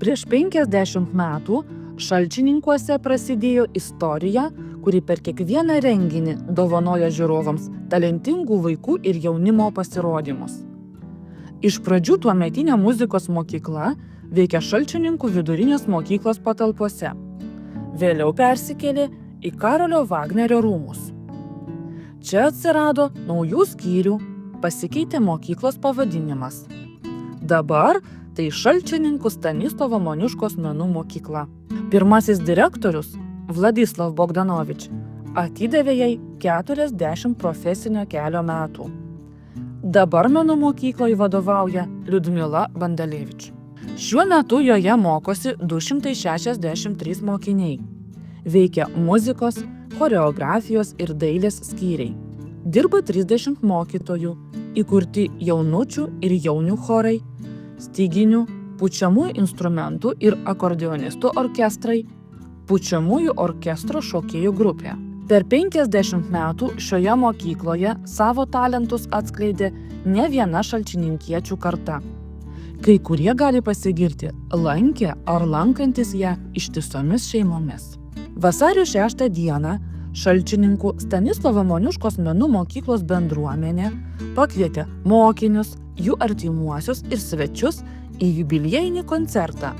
Prieš 50 metų Šalčininkuose prasidėjo istorija, kuri per kiekvieną renginį dovanoja žiūrovams talentingų vaikų ir jaunimo pasirodymus. Iš pradžių tuometinė muzikos mokykla veikia Šalčininkų vidurinės mokyklos patalpose. Vėliau persikėlė į Karolio Vagnerio rūmus. Čia atsirado naujų skyrių, pasikeitė mokyklos pavadinimas. Dabar tai Šalčininkų Stanislovo Moniuškos menų mokykla. Pirmasis direktorius, Vladislav Bogdanovič, atidavė jai 40 profesinio kelio metų. Dabar menų mokykloje vadovauja Liudmila Bandalevič. Šiuo metu joje mokosi 263 mokiniai. Veikia muzikos, choreografijos ir dailės skyriai. Dirba 30 mokytojų, įkurti jaunučių ir jaunių chorai, styginių, pučiamųjų instrumentų ir akordeonistų orkestrai, pučiamųjų orkestro šokėjų grupė. Per 50 metų šioje mokykloje savo talentus atskleidė ne viena šalčininkiečių karta. Kai kurie gali pasigirti lankė ar lankantis ją ištisomis šeimomis. Vasario 6 dieną Šalčininkų Stanislovo Moniuškos menų mokyklos bendruomenė pakvietė mokinius, jų artimuosius ir svečius į jubiliejinį koncertą,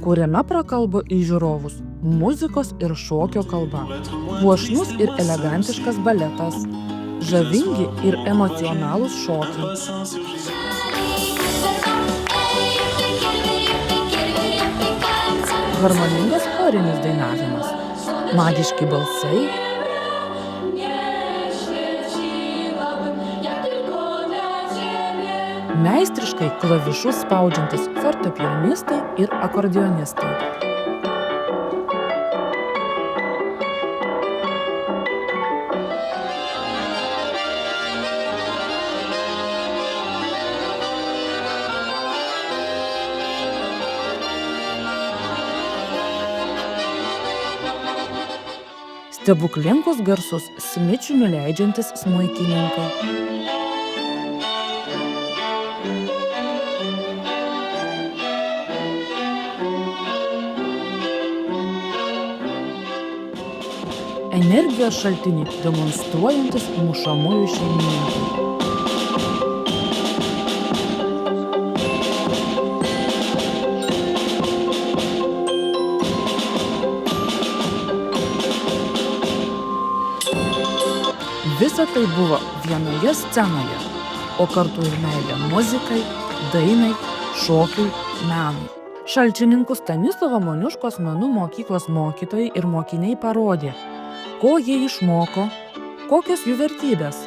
kuriame prakalbo į žiūrovus muzikos ir šokio kalba, puošnus ir elegantiškas baletas, žavingi ir emocionalūs šokiai. Harmoningas chorinis dainavimas, magiški balsai, meistriškai klavišus spaudžiantys fortepijonistai ir akordeonistai. Stebuklingus garsus smičiumi leidžiantis smuikininkai. Energijos šaltinį demonstruojantis mušamųjų šeimininkai. Visa tai buvo vienoje scenoje, o kartu ir meilė muzikai, dainai, šokiui, menui. Šalčininkų Stanislovo Moniuškos menų mokyklos mokytojai ir mokiniai parodė, ko jie išmoko, kokios jų vertybės,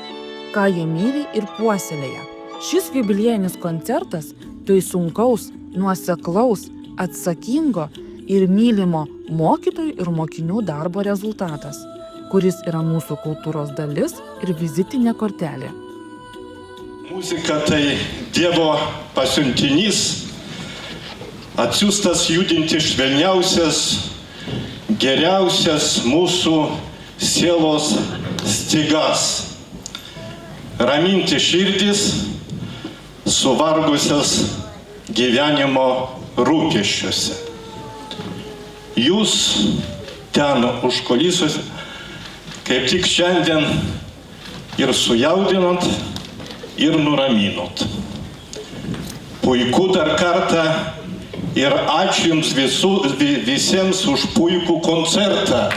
ką jie myli ir puoselėja. Šis jubiliejinis koncertas tai sunkaus, nuoseklaus, atsakingo ir mylimo mokytojų ir mokinių darbo rezultatas, kuris yra mūsų kultūros dalis ir vizitinė kortelė. Muzika tai Dievo pasiuntinys, atsiųstas judinti švelniausias, geriausias mūsų sielos stygas, raminti širdis, suvargusias gyvenimo rūpesčiuose. Jūs ten užkulisiuose kaip tik šiandien ir sujaudinot, ir nuraminot. Puiku dar kartą ir ačiū Jums visiems už puikų koncertą.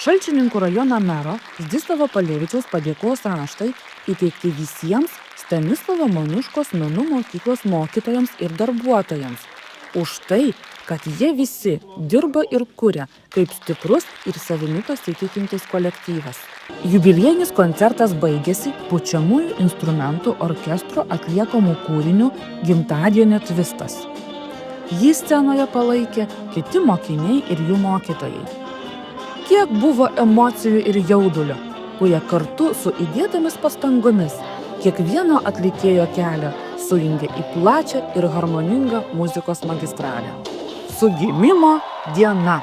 Šalčininkų rajono mero Zdzislavo Palevičiaus padėkos raštai įteikti visiems Stanislovo Moniuškos menų mokyklos mokytojams ir darbuotojams už tai, kad jie visi dirba ir kuria kaip stiprus ir savimi pasitikintis kolektyvas. Jubiliejinis koncertas baigėsi pučiamųjų instrumentų orkestro atliekamų kūrinių Gimtadienio tvistas. Jį scenoje palaikė kiti mokiniai ir jų mokytojai. Kiek buvo emocijų ir jaudulio, kurie kartu su įdėtomis pastangomis kiekvieno atlikėjo kelią sujungė į plačią ir harmoningą muzikos magistralę. Su gimimo diena!